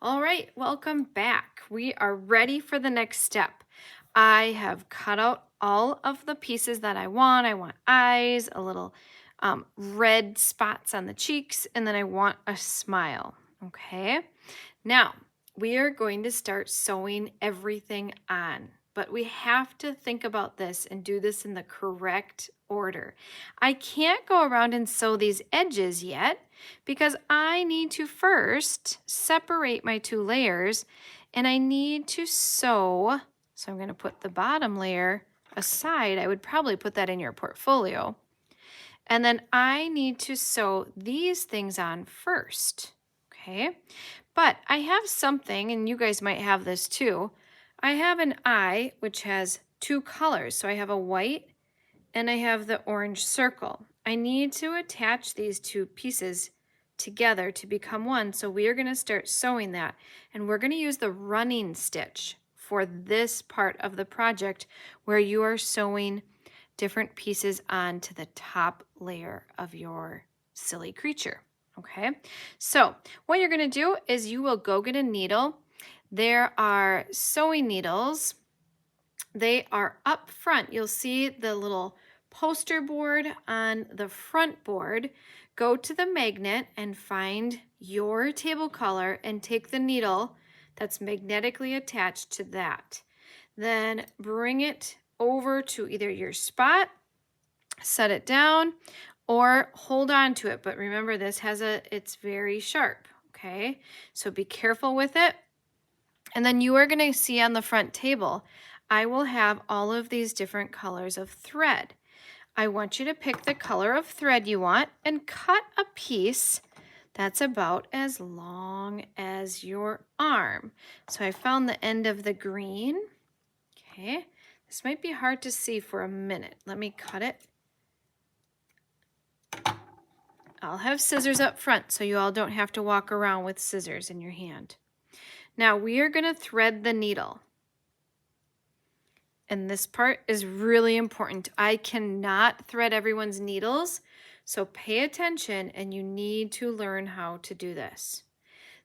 All right, welcome back. We are ready for the next step. I have cut out all of the pieces that I want. I want eyes, a little red spots on the cheeks, and then I want a smile. Okay, now we are going to start sewing everything on, but we have to think about this and do this in the correct order. I can't go around and sew these edges yet because I need to first separate my two layers and I need to sew. So I'm going to put the bottom layer aside. I would probably put that in your portfolio. And then I need to sew these things on first. Okay. But I have something, and you guys might have this too. I have an eye which has two colors. So I have a white and I have the orange circle. I need to attach these two pieces together to become one. So we are going to start sewing that. And we're going to use the running stitch for this part of the project where you are sewing different pieces onto the top layer of your silly creature. Okay, so what you're going to do is you will go get a needle. There are sewing needles. They are up front. You'll see the little poster board on the front board. Go to the magnet and find your table color and take the needle that's magnetically attached to that. Then bring it over to either your spot, set it down, or hold on to it. But remember, it's very sharp, okay? So be careful with it. And then you are going to see on the front table, I will have all of these different colors of thread. I want you to pick the color of thread you want and cut a piece that's about as long as your arm. So I found the end of the green. Okay, this might be hard to see for a minute. Let me cut it. I'll have scissors up front so you all don't have to walk around with scissors in your hand. Now we are going to thread the needle. And this part is really important. I cannot thread everyone's needles, so pay attention and you need to learn how to do this.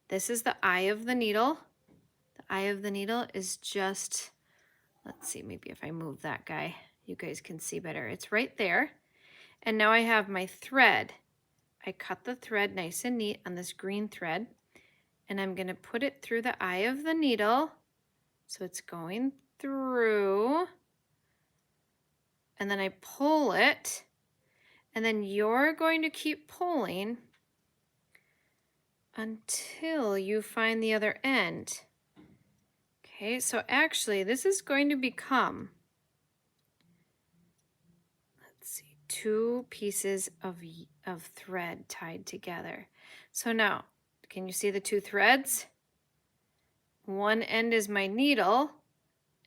This is the eye of the needle. The eye of the needle is just, let's see, maybe if I move that guy, you guys can see better. It's right there. And now I have my thread. I cut the thread nice and neat on this green thread, and I'm going to put it through the eye of the needle. So it's going through, and then I pull it, and then you're going to keep pulling until you find the other end. Okay, so actually this is going to become, let's see, two pieces of thread tied together. So now, can you see the two threads? One end is my needle,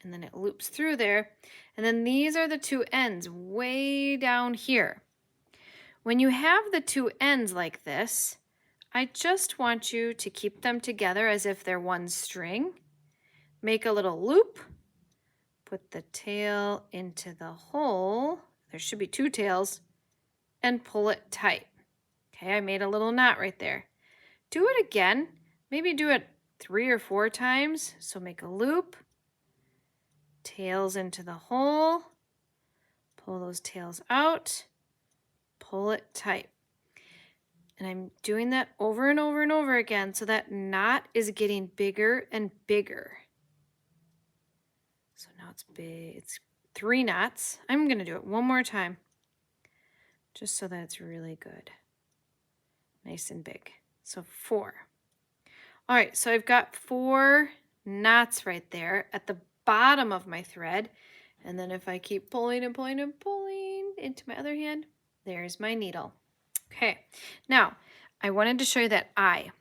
and then it loops through there. And then these are the two ends way down here. When you have the two ends like this, I just want you to keep them together as if they're one string. Make a little loop. Put the tail into the hole. There should be two tails. And pull it tight. Okay, I made a little knot right there. Do it again. Maybe do it 3 or 4 times. So make a loop. Tails into the hole. Pull those tails out. Pull it tight. And I'm doing that over and over and over again so that knot is getting bigger and bigger. So now it's big. It's 3 knots. I'm going to do it one more time just so that it's really good. Nice and big. So 4. All right, so I've got 4 knots right there at the bottom of my thread. And then if I keep pulling and pulling and pulling into my other hand, there's my needle. Okay, now I wanted to show you that I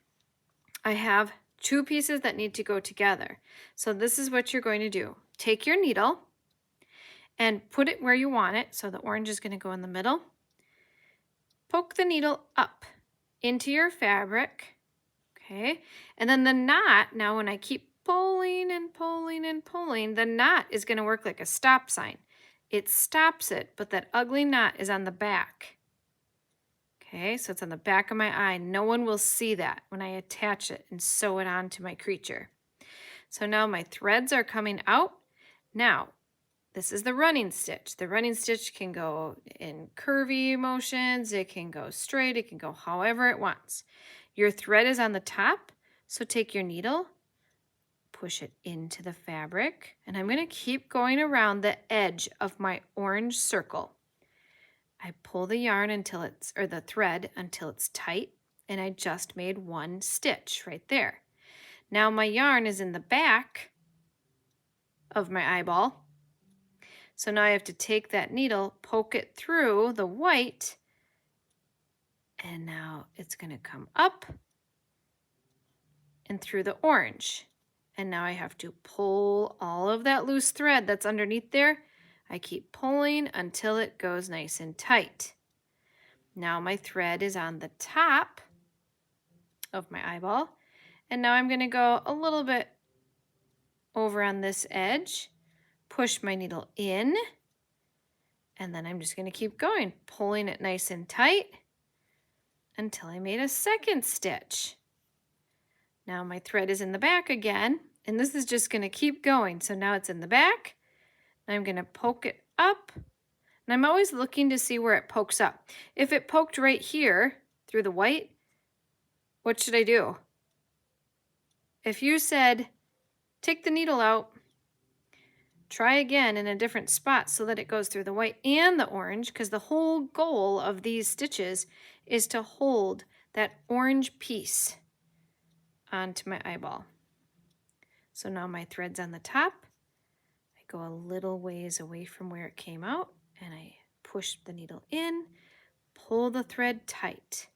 have 2 pieces that need to go together. So this is what you're going to do. Take your needle and put it where you want it. So the orange is going to go in the middle. Poke the needle up into your fabric. Okay, and then the knot, now when I keep pulling and pulling and pulling, the knot is going to work like a stop sign. It stops it, but that ugly knot is on the back. Okay, so it's on the back of my eye. No one will see that when I attach it and sew it onto my creature. So now my threads are coming out. Now, this is the running stitch. The running stitch can go in curvy motions. It can go straight. It can go however it wants. Your thread is on the top. So take your needle, push it into the fabric, and I'm going to keep going around the edge of my orange circle. I pull the yarn until the thread until it's tight, and I just made one stitch right there. Now my yarn is in the back of my eyeball. So now I have to take that needle, poke it through the white, and now it's going to come up and through the orange. And now I have to pull all of that loose thread that's underneath there. I keep pulling until it goes nice and tight. Now my thread is on the top of my eyeball. And now I'm going to go a little bit over on this edge, push my needle in, and then I'm just going to keep going, pulling it nice and tight until I made a second stitch. Now my thread is in the back again, and this is just going to keep going. So now it's in the back, and I'm going to poke it up, and I'm always looking to see where it pokes up. If it poked right here through the white, what should I do? If you said, take the needle out, try again in a different spot so that it goes through the white and the orange, because the whole goal of these stitches is to hold that orange piece onto my eyeball. So now my thread's on the top. I go a little ways away from where it came out, and I push the needle in, pull the thread tight.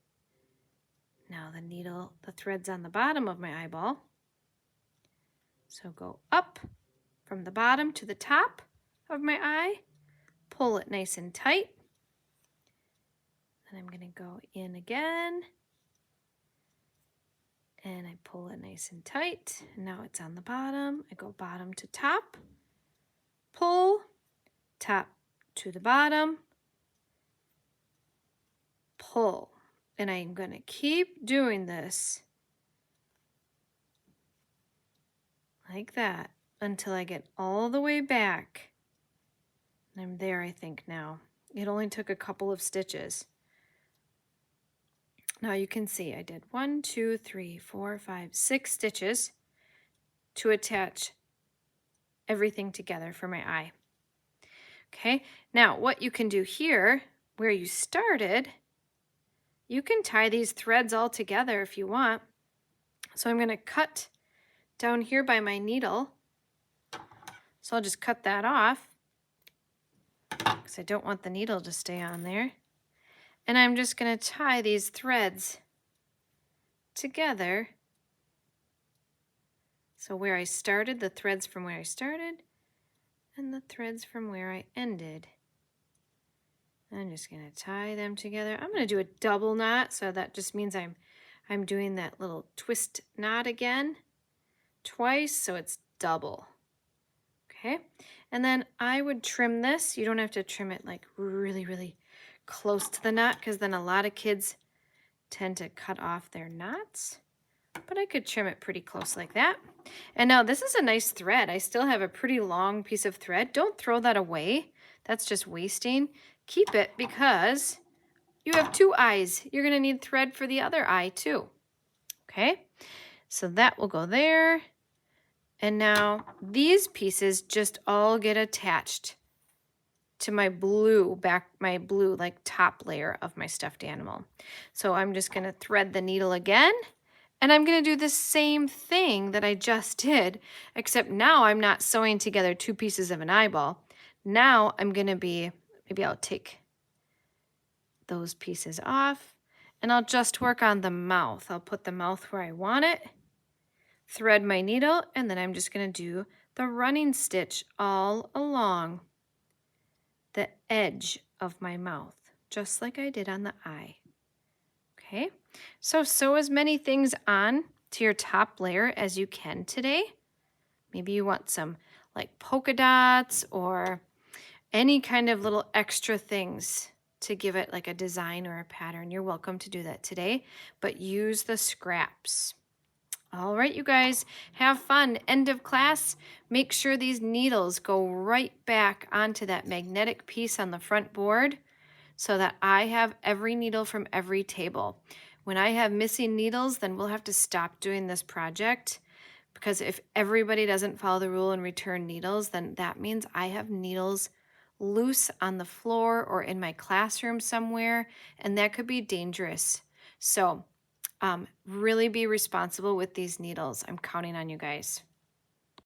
Now the thread's on the bottom of my eyeball. So go up from the bottom to the top of my eye, pull it nice and tight. Then I'm going to go in again, and I pull it nice and tight. And now it's on the bottom. I go bottom to top, pull, top to the bottom, pull. And I'm going to keep doing this like that until I get all the way back. I'm there, I think, now. It only took a couple of stitches. Now you can see I did 1, 2, 3, 4, 5, 6 stitches to attach everything together for my eye. Okay, now what you can do here, where you started, you can tie these threads all together if you want. So I'm going to cut down here by my needle. So I'll just cut that off because I don't want the needle to stay on there. And I'm just going to tie these threads together. So where I started, the threads from where I started, and the threads from where I ended. I'm just going to tie them together. I'm going to do a double knot, so that just means I'm doing that little twist knot again twice, so it's double. Okay, and then I would trim this. You don't have to trim it like really, really close to the knot, because then a lot of kids tend to cut off their knots. But I could trim it pretty close like that. And now this is a nice thread. I still have a pretty long piece of thread. Don't throw that away. That's just wasting. Keep it because you have 2 eyes. You're going to need thread for the other eye too. Okay, so that will go there. And now these pieces just all get attached to my blue like top layer of my stuffed animal. So I'm just going to thread the needle again. And I'm going to do the same thing that I just did, except now I'm not sewing together 2 pieces of an eyeball. Now I'm going to maybe I'll take those pieces off, and I'll just work on the mouth. I'll put the mouth where I want it, thread my needle, and then I'm just going to do the running stitch all along the edge of my mouth, just like I did on the eye. Okay, so sew as many things on to your top layer as you can today. Maybe you want some like polka dots or any kind of little extra things to give it like a design or a pattern. You're welcome to do that today, but use the scraps. All right, you guys, have fun. End of class, make sure these needles go right back onto that magnetic piece on the front board so that I have every needle from every table. When I have missing needles, then we'll have to stop doing this project, because if everybody doesn't follow the rule and return needles, then that means I have needles loose on the floor or in my classroom somewhere, and that could be dangerous. So really be responsible with these needles. I'm counting on you guys.